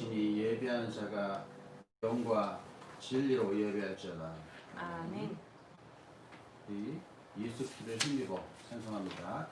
이르시니 예배하는 자가 영과 진리로 예배할지어다. 아멘. 우리 예수 그리스도를 힘입어 찬송합니다.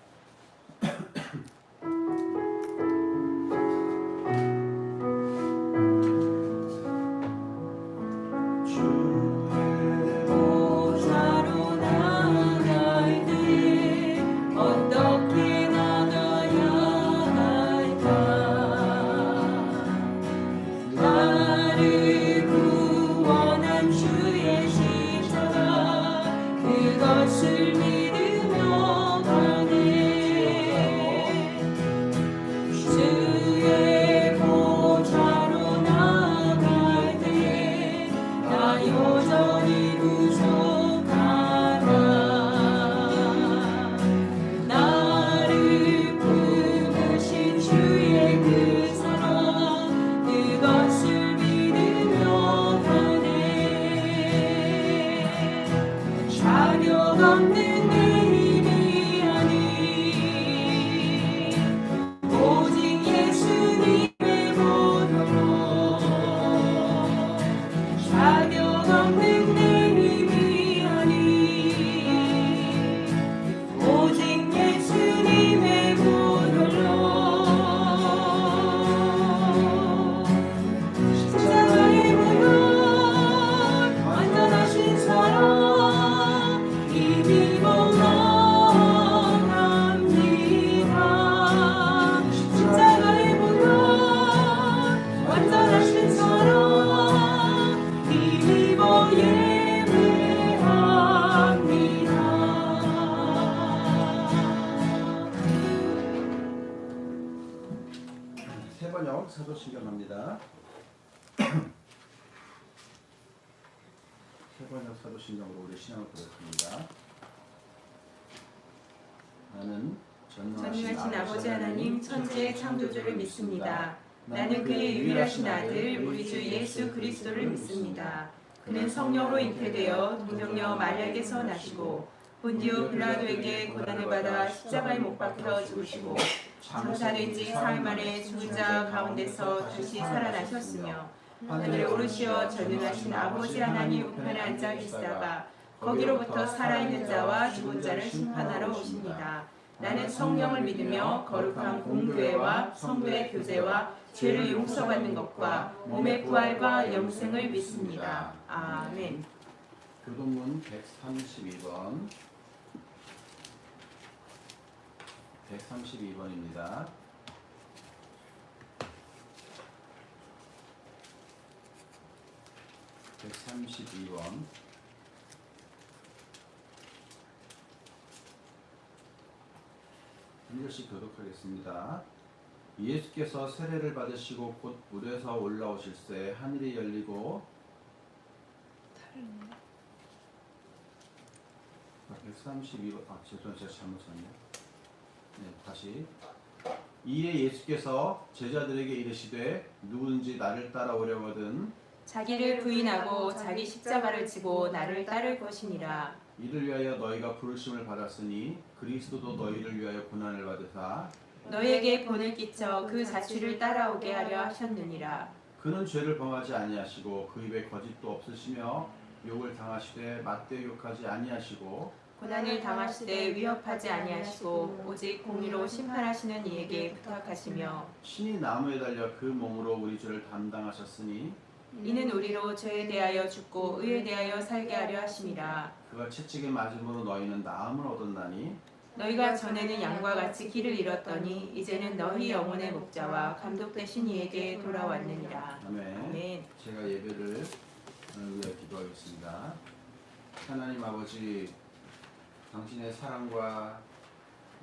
세번역 사도신경합니다. 세번역 사도신경으로 우리 신앙을 고백합니다. 나는 전능하신 아버지 하나님 천지의 창조주를 믿습니다. 나는 그의 유일하신 아들 우리 주 예수 그리스도를 믿습니다. 그는 성령으로 잉태되어 동정녀 마리아에게서 나시고 본디오 빌라도에게 고난을 받아 십자가에 못 박혀 죽으시고 장사된 지 사흘 만에 죽은 자 가운데서 다시 살아나셨으며 하늘에 오르시어 전능하신 아버지 하나님 우편에 앉아 계시다가 거기로부터 살아있는 자와 죽은 자를 심판하러 오십니다. 나는 성령을 믿으며 거룩한 공교회와 성도의 교제와 죄를 용서받는 것과 몸의 부활과 영생을 믿습니다. 아멘. 교동문 132번 132번입니다. 한 절씩 교독하겠습니다. 예수께서 세례를 받으시고 곧 물에서 올라오실새 하늘이 열리고 132번 죄송해요. 제가 잘못 썼네요. 네, 다시. 이에 예수께서 제자들에게 이르시되 누구든지 나를 따라오려거든 자기를 부인하고 자기 십자가를 지고 나를 따를 것이니라. 이를 위하여 너희가 부르심을 받았으니 그리스도도 너희를 위하여 고난을 받으사 너희에게 본을 끼쳐 그 자취를 따라오게 하려 하셨느니라. 그는 죄를 범하지 아니하시고 그 입에 거짓도 없으시며 욕을 당하시되 맞대 욕하지 아니하시고 고난을 당하시되 위협하지 아니하시고 오직 공의로 심판하시는 이에게 부탁하시며 신이 나무에 달려 그 몸으로 우리 죄를 담당하셨으니 이는 우리로 죄에 대하여 죽고 의에 대하여 살게 하려 하심이라. 그가 채찍에 맞음으로 너희는 나음을 얻었나니 너희가 전에는 양과 같이 길을 잃었더니 이제는 너희 영혼의 목자와 감독 되신 이에게 돌아왔느니라. 아멘. 아멘. 제가 예배를 위해 기도하겠습니다. 하나님 아버지, 당신의 사랑과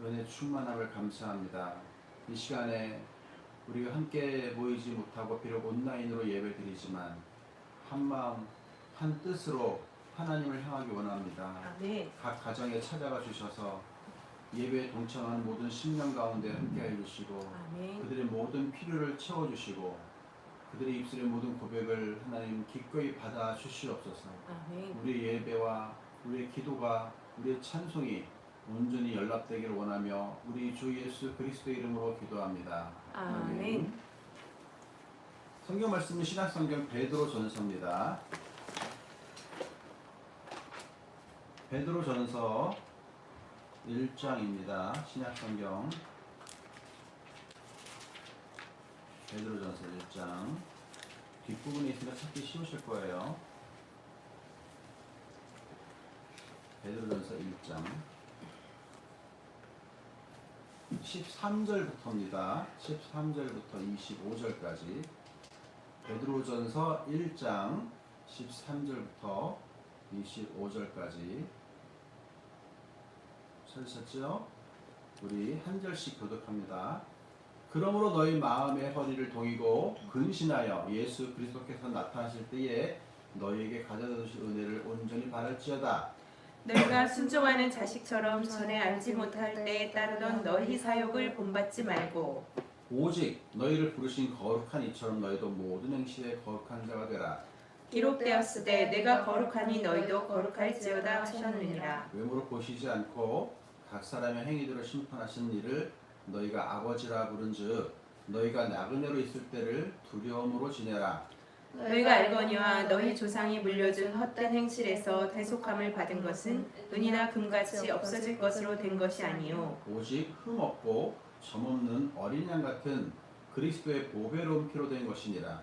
은혜 충만함을 감사합니다. 이 시간에 우리가 함께 모이지 못하고 비록 온라인으로 예배드리지만 한 마음 한 뜻으로 하나님을 향하기 원합니다. 아멘. 각 가정에 찾아가 주셔서 예배에 동참하는 모든 심령 가운데 함께해 주시고 아멘. 그들의 모든 필요를 채워주시고 그들의 입술의 모든 고백을 하나님 기꺼이 받아 주시옵소서. 아멘. 우리의 예배와 우리의 기도가 우리의 찬송이 온전히 연락되기를 원하며 우리 주 예수 그리스도 이름으로 기도합니다. 아멘. 성경 말씀은 신약성경 베드로전서입니다. 베드로전서 1장입니다. 신약성경 베드로전서 1장 뒷부분에 있으니까 찾기 쉬우실 거예요. 베드로전서 1장 13절부터입니다. 13절부터 25절까지 베드로전서 1장 13절부터 25절까지 찾으셨죠? 우리 한 절씩 교독합니다. 그러므로 너희 마음의 허리를 동이고 근신하여 예수 그리스도께서 나타나실 때에 너희에게 가져다 주실 은혜를 온전히 바랄지어다. 너희가 순종하는 자식처럼 전에 알지 못할 때에 따르던 너희 사욕을 본받지 말고 오직 너희를 부르신 거룩한 이처럼 너희도 모든 행실에 거룩한 자가 되라. 기록되었으되 내가 거룩하니 너희도 거룩할지어다 하셨느니라. 외모로 보시지 않고 각 사람의 행위대로 심판하신 이를 너희가 아버지라 부른즉 너희가 나그네로 있을 때를 두려움으로 지내라. 너희가 알거니와 너희 조상이 물려준 헛된 행실에서 대속함을 받은 것은 은이나 금같이 없어질 것으로 된 것이 아니요 오직 흠없고 점없는 어린 양 같은 그리스도의 보배로운 피로 된 것이니라.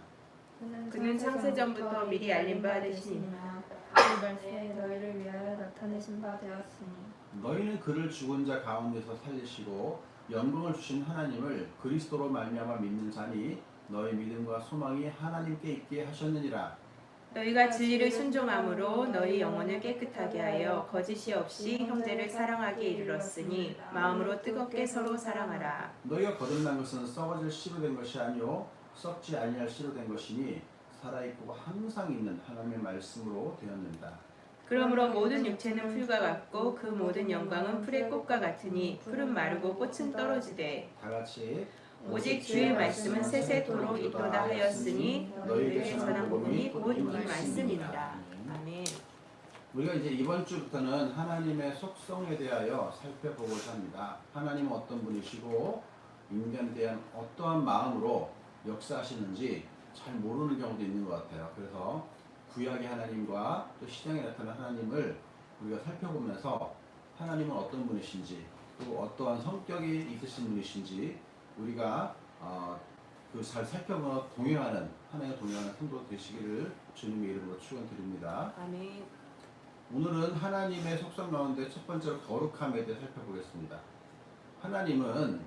그는 창세전부터 미리 알린 바 되시니라. 그 말씀에 너희를 위하여 나타내신 바 되었으니 너희는 그를 죽은 자 가운데서 살리시고 영광을 주신 하나님을 그리스도로 말미암아 믿는 자니 너희 믿음과 소망이 하나님께 있게 하셨느니라. 너희가 진리를 순종함으로 너희 영혼을 깨끗하게 하여 거짓이 없이 형제를 사랑하게 이르렀으니 마음으로 뜨겁게 서로 사랑하라. 너희가 거듭난 것은 썩어질 씨로 된 것이 아니요 썩지 아니할 씨로 된 것이니 살아있고 항상 있는 하나님의 말씀으로 되었는다. 그러므로 모든 육체는 풀과 같고 그 모든 영광은 풀의 꽃과 같으니 풀은 마르고 꽃은 떨어지되 다 같이 오직 주의 말씀은 세세토록 있도다 하였으니 너희에게 전한 복음이 곧 이 말씀이니라. 아멘. 우리가 이제 이번 주부터는 하나님의 속성에 대하여 살펴보고자 합니다. 하나님은 어떤 분이시고 인간에 대한 어떠한 마음으로 역사하시는지 잘 모르는 경우도 있는 것 같아요. 그래서 구약의 하나님과 또 시장에 나타난 하나님을 우리가 살펴보면서 하나님은 어떤 분이신지 또 어떠한 성격이 있으신 분이신지 우리가 잘 살펴보며 동행하는 하나님과 동행하는 성도 되시기를 주님의 이름으로 축원드립니다. 아멘. 오늘은 하나님의 속성 가운데 첫 번째로 거룩함에 대해 살펴보겠습니다. 하나님은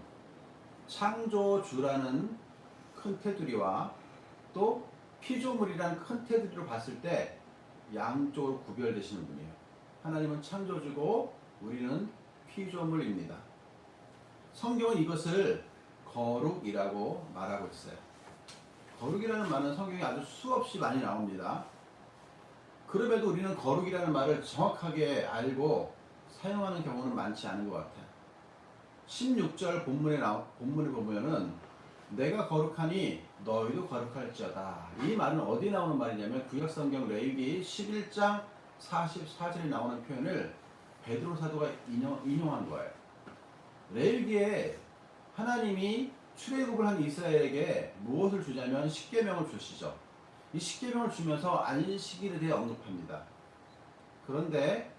창조주라는 큰 테두리와 또 피조물이라는 큰 테두리로 봤을 때 양쪽으로 구별되시는 분이에요. 하나님은 창조주고 우리는 피조물입니다. 성경은 이것을 거룩이라고 말하고 있어요. 거룩이라는 말은 성경에 아주 수없이 많이 나옵니다. 그럼에도 우리는 거룩이라는 말을 정확하게 알고 사용하는 경우는 많지 않은 것 같아요. 16절 본문에 보면은 내가 거룩하니 너희도 거룩할지어다. 이 말은 어디 나오는 말이냐면 구약성경 레위기 11장 44절에 나오는 표현을 베드로 사도가 인용한 거예요. 레위기에 하나님이 출애굽을 한 이스라엘에게 무엇을 주냐면 십계명을 주시죠. 이 십계명을 주면서 안식일에 대해 언급합니다. 그런데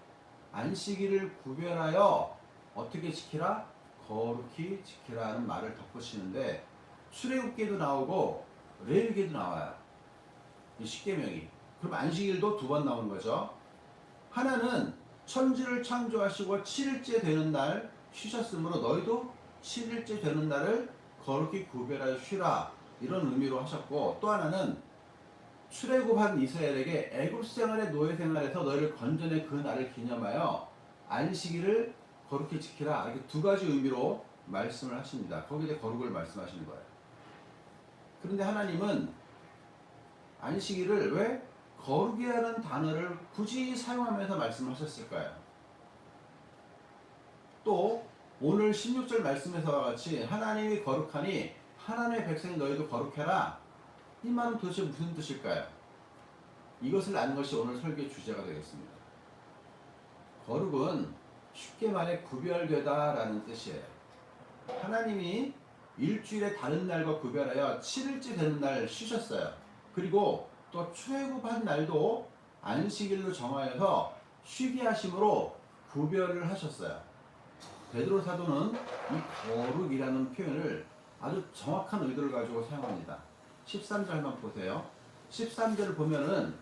안식일을 구별하여 어떻게 지키라? 거룩히 지키라는 말을 덧붙이는데 출애굽기에도 나오고 레위기에도 나와요. 이 십계명이. 그럼 안식일도 두 번 나오는 거죠. 하나는 천지를 창조하시고 7일째 되는 날 쉬셨으므로 너희도 7일째 되는 날을 거룩히 구별하여 쉬라 이런 의미로 하셨고, 또 하나는 출애굽한 이스라엘에게 애굽 생활의 노예 생활에서 너희를 건져낸 그 날을 기념하여 안식일을 거룩히 지키라, 이렇게 두 가지 의미로 말씀을 하십니다. 거기에 거룩을 말씀하시는 거예요. 그런데 하나님은 안식일을 왜 거룩이라는 단어를 굳이 사용하면서 말씀하셨을까요? 또 오늘 16절 말씀에서와 같이 하나님이 거룩하니 하나님의 백성이 너희도 거룩해라, 이 말은 도대체 무슨 뜻일까요? 이것을 아는 것이 오늘 설교의 주제가 되겠습니다. 거룩은 쉽게 말해 구별되다라는 뜻이에요. 하나님이 일주일의 다른 날과 구별하여 7일째 되는 날 쉬셨어요. 그리고 또 출애굽한 날도 안식일로 정하여서 쉬게 하심으로 구별을 하셨어요. 베드로 사도는 이 거룩이라는 표현을 아주 정확한 의도를 가지고 사용합니다. 13절만 보세요. 13절을 보면은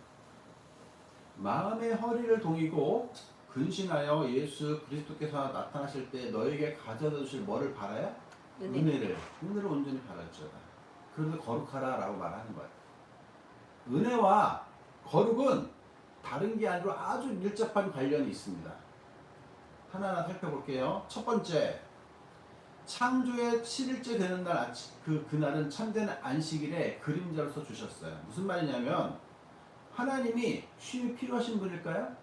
마음의 허리를 동이고 근신하여 예수 그리스도께서 나타나실 때 너에게 가져다 주실 뭐를 바라요? 은혜를 온전히 바랄지어다. 그래서 거룩하라 라고 말하는 거예요. 은혜와 거룩은 다른 게 아니라 아주 밀접한 관련이 있습니다. 하나하나 살펴볼게요. 첫 번째, 창조의 7일째 되는 날 그날은 참된 안식일의 그림자로서 주셨어요. 무슨 말이냐면 하나님이 쉼이 필요하신 분일까요?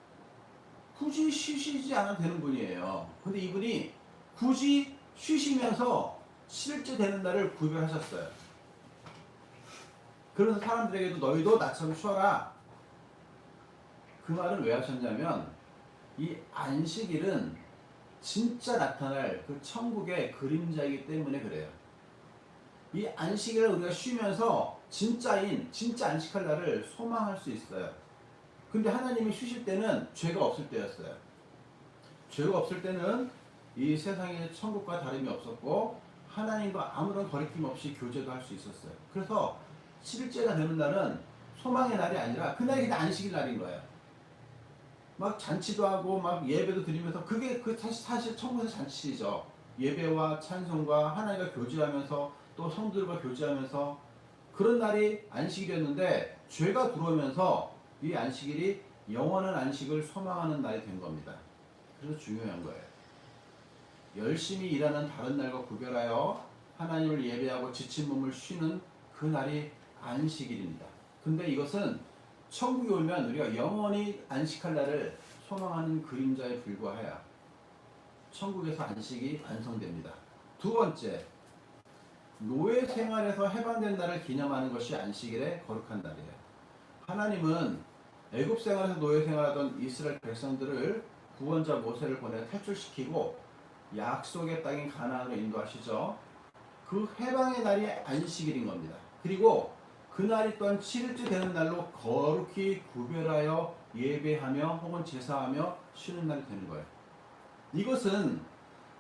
굳이 쉬시지 않아도 되는 분이에요. 근데 이분이 굳이 쉬시면서 7일째 되는 날을 구별하셨어요. 그래서 사람들에게도 너희도 나처럼 쉬어라. 그 말은 왜 하셨냐면 이 안식일은 진짜 나타날 그 천국의 그림자이기 때문에 그래요. 이 안식일을 우리가 쉬면서 진짜 안식할 날을 소망할 수 있어요. 근데 하나님이 쉬실 때는 죄가 없을 때였어요. 죄가 없을 때는 이 세상의 천국과 다름이 없었고 하나님과 아무런 거리낌 없이 교제도 할 수 있었어요. 그래서 7일째가 되는 날은 소망의 날이 아니라 그날이 그냥 안식일 날인 거예요. 막 잔치도 하고 막 예배도 드리면서 그게 사실 천국의 잔치죠. 예배와 찬송과 하나님과 교제하면서 또 성도들과 교제하면서 그런 날이 안식일이었는데 죄가 들어오면서 이 안식일이 영원한 안식을 소망하는 날이 된 겁니다. 그래서 중요한 거예요. 열심히 일하는 다른 날과 구별하여 하나님을 예배하고 지친 몸을 쉬는 그 날이 안식일입니다. 근데 이것은 천국에 오면 우리가 영원히 안식할 날을 소망하는 그림자에 불과해야 천국에서 안식이 완성됩니다. 두 번째, 노예 생활에서 해방된 날을 기념하는 것이 안식일의 거룩한 날이에요. 하나님은 애굽 생활에서 노예 생활하던 이스라엘 백성들을 구원자 모세를 보내 탈출시키고 약속의 땅인 가나안으로 인도하시죠. 그 해방의 날이 안식일인 겁니다. 그리고 그날이 또한 7일째 되는 날로 거룩히 구별하여 예배하며 혹은 제사하며 쉬는 날이 되는 거예요. 이것은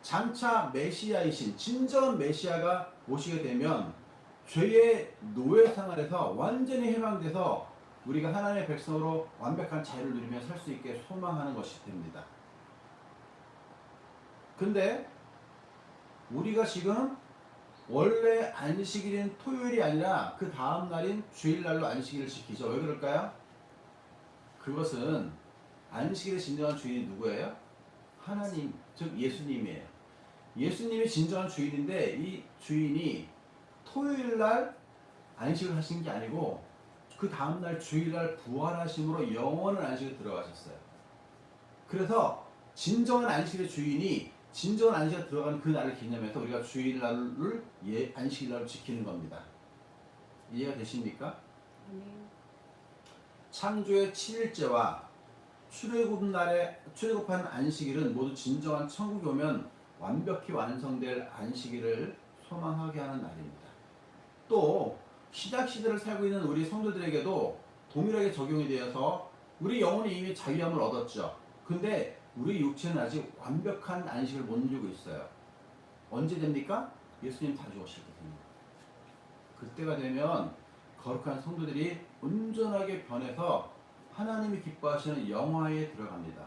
장차 메시아이신 진정한 메시아가 오시게 되면 죄의 노예 생활에서 완전히 해방돼서 우리가 하나님의 백성으로 완벽한 자유를 누리며 살 수 있게 소망하는 것이 됩니다. 근데 우리가 지금 원래 안식일인 토요일이 아니라 그 다음 날인 주일날로 안식일을 지키죠. 왜 그럴까요? 그것은 안식일의 진정한 주인이 누구예요? 하나님, 즉 예수님이에요. 예수님이 진정한 주인인데 이 주인이 토요일날 안식을 하신 게 아니고 그 다음날 주일날 부활하심으로 영원한 안식에 들어가셨어요. 그래서 진정한 안식의 주인이 진정한 안식에 들어가는 그 날을 기념해서 우리가 주일날을 안식일날로 지키는 겁니다. 이해가 되십니까? 창조의 7일째와 출애굽한 안식일은 모두 진정한 천국에 오면 완벽히 완성될 안식일을 소망하게 하는 날입니다. 또 신약 시대를 살고 있는 우리 성도들에게도 동일하게 적용이 되어서 우리 영혼이 이미 자유함을 얻었죠. 근데 우리 육체는 아직 완벽한 안식을 못 누리고 있어요. 언제 됩니까? 예수님 다시 오실 때 됩니다. 그때가 되면 거룩한 성도들이 온전하게 변해서 하나님이 기뻐하시는 영화에 들어갑니다.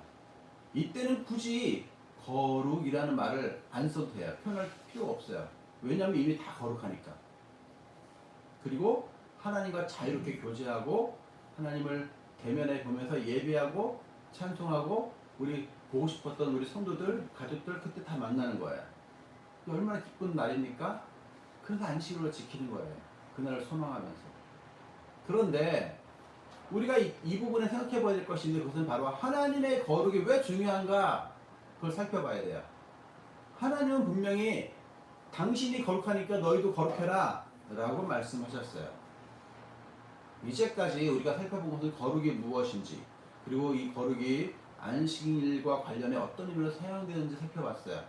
이때는 굳이 거룩이라는 말을 안 써도 돼요. 표현할 필요가 없어요. 왜냐하면 이미 다 거룩하니까. 그리고 하나님과 자유롭게 교제하고 하나님을 대면해 보면서 예배하고 찬송하고 우리 보고 싶었던 우리 성도들, 가족들 그때 다 만나는 거예요. 얼마나 기쁜 날입니까? 그래서 안식일로 지키는 거예요. 그날을 소망하면서. 그런데 우리가 이 부분에 생각해 봐야 될 것이 있는데 그것은 바로 하나님의 거룩이 왜 중요한가 그걸 살펴봐야 돼요. 하나님은 분명히 당신이 거룩하니까 너희도 거룩해라 라고 말씀하셨어요. 이제까지 우리가 살펴본 것은 거룩이 무엇인지 그리고 이 거룩이 안식일과 관련해 어떤 의미로 사용되는지 살펴봤어요.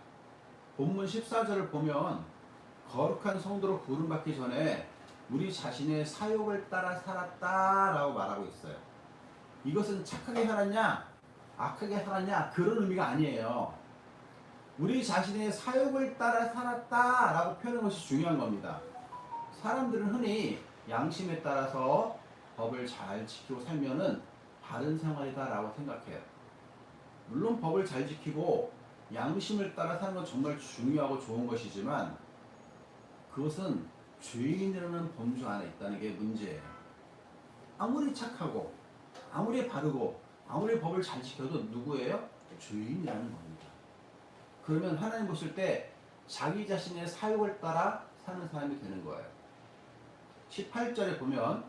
본문 14절을 보면 거룩한 성도로 부름받기 전에 우리 자신의 사욕을 따라 살았다라고 말하고 있어요. 이것은 착하게 살았냐, 악하게 살았냐 그런 의미가 아니에요. 우리 자신의 사욕을 따라 살았다라고 표현하는 것이 중요한 겁니다. 사람들은 흔히 양심에 따라서 법을 잘 지키고 살면은 바른 생활이다라고 생각해요. 물론 법을 잘 지키고 양심을 따라 사는 건 정말 중요하고 좋은 것이지만 그것은 죄인이라는 범주 안에 있다는 게 문제예요. 아무리 착하고 아무리 바르고 아무리 법을 잘 지켜도 누구예요? 죄인이라는 겁니다. 그러면 하나님 보실 때 자기 자신의 사욕을 따라 사는 사람이 되는 거예요. 18절에 보면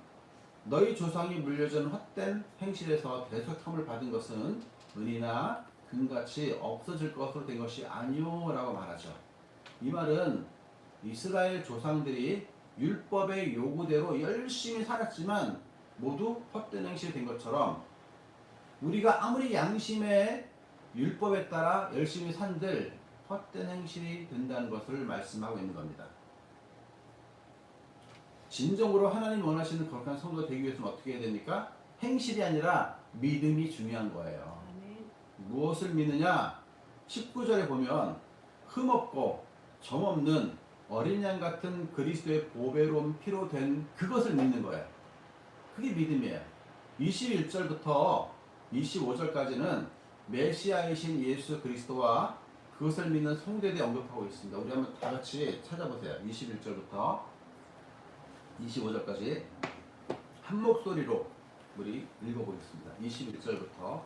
너희 조상이 물려준 헛된 행실에서 대속함을 받은 것은 은이나 금같이 없어질 것으로 된 것이 아니오 라고 말하죠. 이 말은 이스라엘 조상들이 율법의 요구대로 열심히 살았지만 모두 헛된 행실이 된 것처럼 우리가 아무리 양심의 율법에 따라 열심히 산들 헛된 행실이 된다는 것을 말씀하고 있는 겁니다. 진정으로 하나님 원하시는 거룩한 성도가 되기 위해서는 어떻게 해야 됩니까? 행실이 아니라 믿음이 중요한 거예요. 무엇을 믿느냐? 19절에 보면 흠없고 점없는 어린 양 같은 그리스도의 보배로운 피로 된 그것을 믿는 거예요. 그게 믿음이에요. 21절부터 25절까지는 메시아이신 예수 그리스도와 그것을 믿는 성도에 대해 언급하고 있습니다. 우리 한번 다 같이 찾아보세요. 21절부터 25절까지 한 목소리로 우리 읽어보겠습니다. 21절부터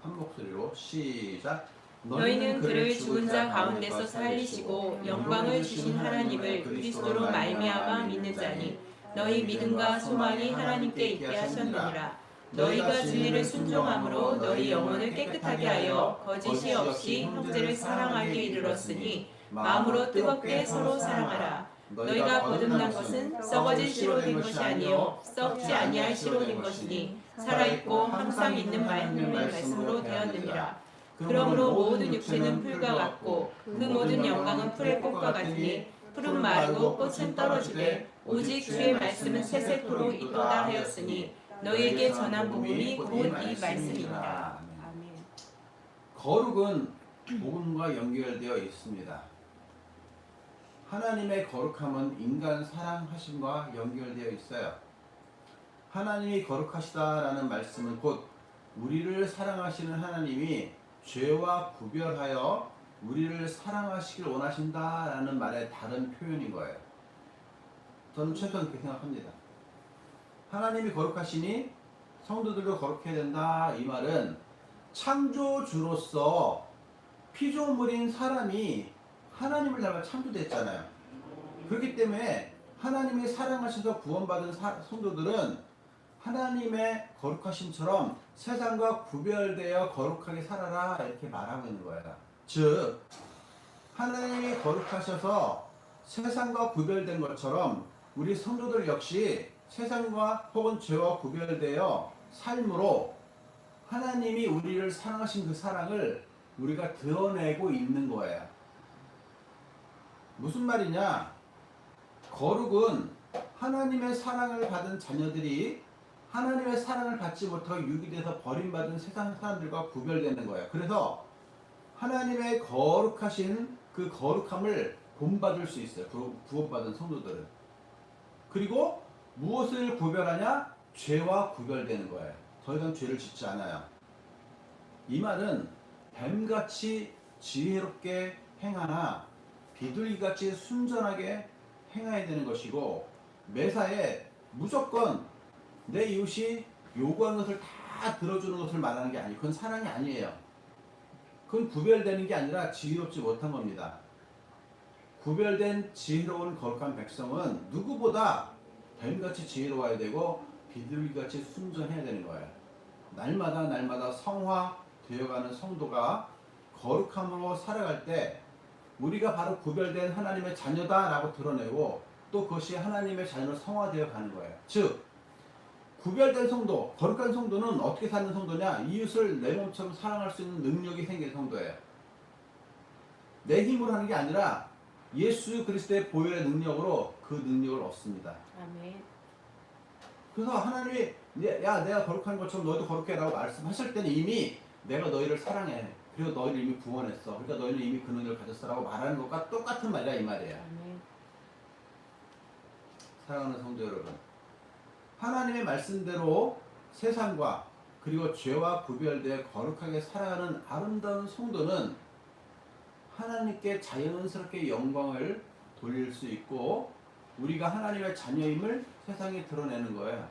한 목소리로 시작. 너희는 그를 죽은 자 가운데서 살리시고 영광을 주신 하나님을 그리스도로 말미암아 믿는 자니 너희 믿음과 소망이 하나님께 있게 하셨느니라. 너희가 진리를 순종함으로 너희 영혼을 깨끗하게 하여 거짓이 없이 형제를 사랑하게 이르렀으니 마음으로 뜨겁게 서로 사랑하라. 너희가 거듭난 것은 썩어질 씨로 된 것이 아니요 썩지 아니할 씨로 된 것이니 살아있고 항상 있는 하나님의 말씀으로 되었느니라. 그러므로 모든 육체는 풀과 같고 그 모든 영광은 풀의 꽃과 같으니 풀은 마르고 꽃은 떨어지되 오직 주의 말씀은 세세토록 있도다 하였으니 너희에게 전한 복음이 곧 이 말씀이니라. 아멘. 거룩은 복음과 연결되어 있습니다. 하나님의 거룩함은 인간 사랑하심과 연결되어 있어요. 하나님이 거룩하시다라는 말씀은 곧 우리를 사랑하시는 하나님이 죄와 구별하여 우리를 사랑하시길 원하신다라는 말의 다른 표현인 거예요. 저는 최소한 그렇게 생각합니다. 하나님이 거룩하시니 성도들도 거룩해야 된다. 이 말은 창조주로서 피조물인 사람이 하나님을 닮아 창조됐잖아요. 그렇기 때문에 하나님이 사랑하셔서 구원받은 성도들은 하나님의 거룩하심처럼 세상과 구별되어 거룩하게 살아라 이렇게 말하고 있는 거예요. 즉 하나님이 거룩하셔서 세상과 구별된 것처럼 우리 성도들 역시 세상과 혹은 죄와 구별되어 삶으로 하나님이 우리를 사랑하신 그 사랑을 우리가 드러내고 있는 거예요. 무슨 말이냐? 거룩은 하나님의 사랑을 받은 자녀들이 하나님의 사랑을 받지 못하고 유기돼서 버림받은 세상 사람들과 구별되는 거예요. 그래서 하나님의 거룩하신 그 거룩함을 본받을 수 있어요. 구원받은 성도들은. 그리고 무엇을 구별하냐? 죄와 구별되는 거예요. 더 이상 죄를 짓지 않아요. 이 말은 뱀같이 지혜롭게 행하나 비둘기같이 순전하게 행해야 되는 것이고 매사에 무조건 내 이웃이 요구하는 것을 다 들어주는 것을 말하는 게 아니에요. 그건 사랑이 아니에요. 그건 구별되는 게 아니라 지혜롭지 못한 겁니다. 구별된 지혜로운 거룩한 백성은 누구보다 뱀같이 지혜로워야 되고 비둘기같이 순전해야 되는 거예요. 날마다 성화되어가는 성도가 거룩함으로 살아갈 때 우리가 바로 구별된 하나님의 자녀다라고 드러내고 또 그것이 하나님의 자녀로 성화되어 가는 거예요. 즉 구별된 성도, 거룩한 성도는 어떻게 사는 성도냐? 이웃을 내 몸처럼 사랑할 수 있는 능력이 생긴 성도예요. 내 힘으로 하는 게 아니라 예수 그리스도의 보혈의 능력으로 그 능력을 얻습니다. 아멘. 그래서 하나님이 야 내가 거룩한 것처럼 너희도 거룩해라고 말씀하실 때는 이미 내가 너희를 사랑해. 그리고 너희를 이미 구원했어. 그러니까 너희는 이미 그 능력을 가졌어라고 말하는 것과 똑같은 말이야 이 말이에요. 아멘. 사랑하는 성도 여러분, 하나님의 말씀대로 세상과 그리고 죄와 구별되어 거룩하게 살아가는 아름다운 성도는 하나님께 자연스럽게 영광을 돌릴 수 있고 우리가 하나님의 자녀임을 세상에 드러내는 거예요.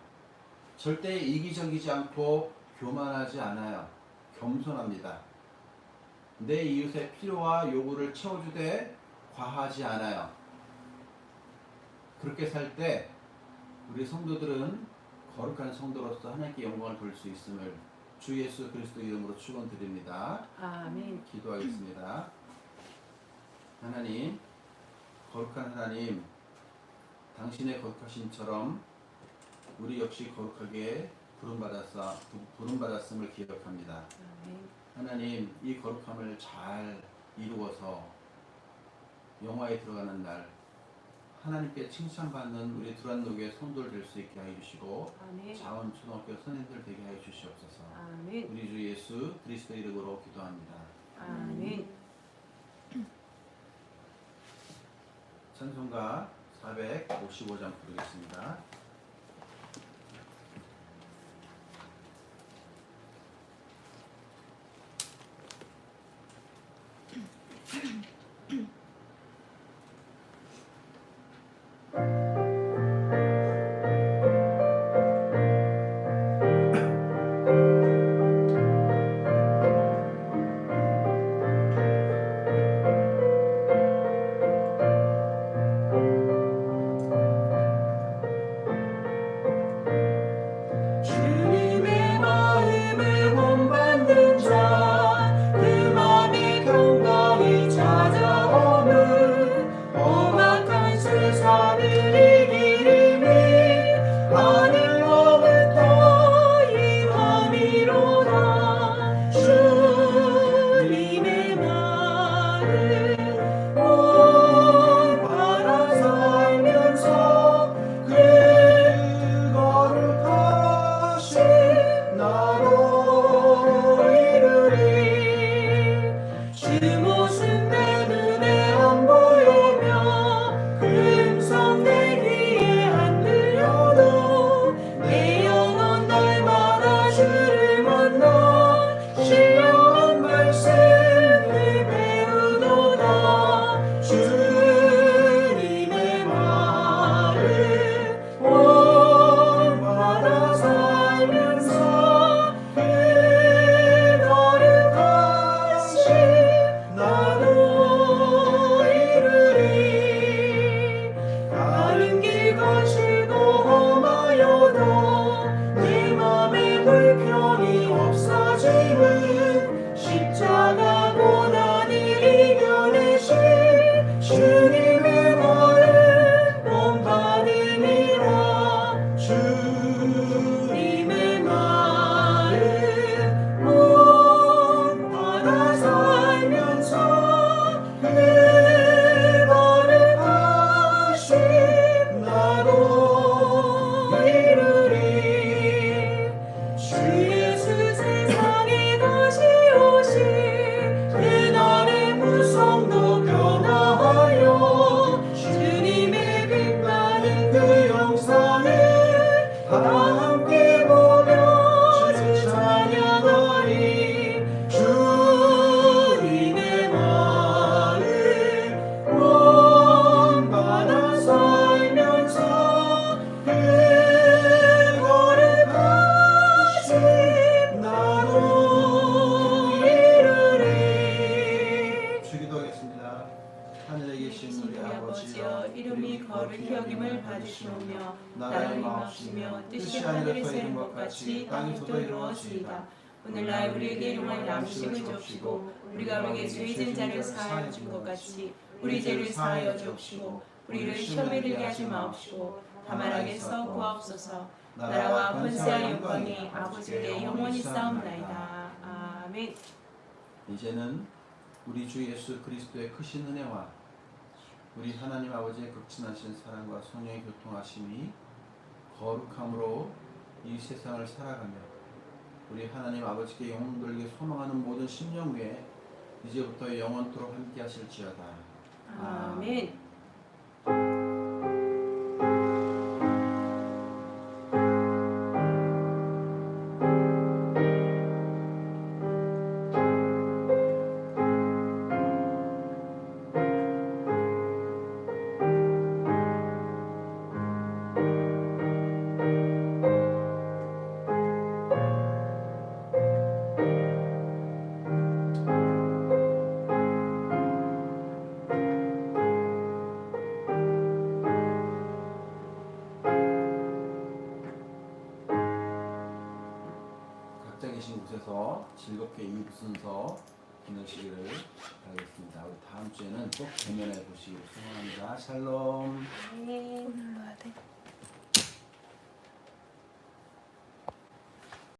절대 이기적이지 않고 교만하지 않아요. 겸손합니다. 내 이웃의 필요와 요구를 채워주되 과하지 않아요. 그렇게 살 때 우리 성도들은 거룩한 성도로서 하나님께 영광을 돌릴 수 있음을 주 예수 그리스도 이름으로 축원드립니다. 아멘. 기도하겠습니다. 하나님, 거룩한 하나님, 당신의 거룩하심처럼 우리 역시 거룩하게 부름받았음을 기억합니다. 아멘. 하나님, 이 거룩함을 잘 이루어서 영화에 들어가는 날 하나님께 칭찬받는 우리 두란노교의 성도를 될 수 있게 하여 주시고 아멘. 자원초등학교 선생님들 되게 하여 주시옵소서. 아멘. 우리 주 예수 그리스도 이름으로 기도합니다. 아멘. 찬송가 455장 부르겠습니다. 주님의 마음을 본받는 자, 그 맘에 평강이 찾아오는 험악한 세상을 이기리니 하늘로부터 임함이로다. 주님의 말을 본받아 살면서 그 거룩하신 나로 이르리. 주 모습 내 눈에 안 보이며 그 음성 내 귀에 안 들려도 내 영혼 날마다 주를 만나 신령한 말씀을 배우도다. 주님의 말을 본받아 살면서 그 거룩하신 나로 이르리. 다른 길 거칠고 험하여도 내 맘에 불평이 없어짐은 십자가 고난을 이겨내신 주님의 말을 본받음이라. 주님의 말을 본받아 살면서 그 거룩하신 나로 이르리. 주 예수 세상에 다시 오시 그날의 무성도 변화하여 주님의 빛나는 그 영상을 다 함께 보며 주 찬양하리. 주님의 말을 본받아 살면서 그 거룩하신 나로 이르리. 주기도하겠습니다. 하늘에 계신 우리 아버지여, 이름이 거룩히 여김을 받으시오며 나라의 마옵시며 뜻이 하늘에서 이룬 것 같이 땅에서도 이루어지이다. 오늘날 우리에게 일용할 양식을 주옵시고 우리가 우리에게 죄진 자를 사하여 준 것 같이 우리 죄를 사하여 주옵시고 우리를 시험에 들게 하지 마옵시고 다만 악에서 구하옵소서. 나라와 권세와 영광이 아버지께 영원히 싸움나이다. 아멘. 이제는 우리 주 예수 그리스도의 크신 은혜와 우리 하나님 아버지의 극진하신 사랑과 성령의 교통하심이 거룩함으로 이 세상을 살아가며 우리 하나님 아버지께 영혼들에게 소망하는 모든 심령 위에 이제부터 영원토록 함께 하실지어다. 아멘. 각자 계신 곳에서 즐겁게 이 순서 보내시기를 바라겠습니다. 우리 다음 주에는 꼭 대면해 보시길 소망합니다. 샬롬. 네. 눌러야 돼.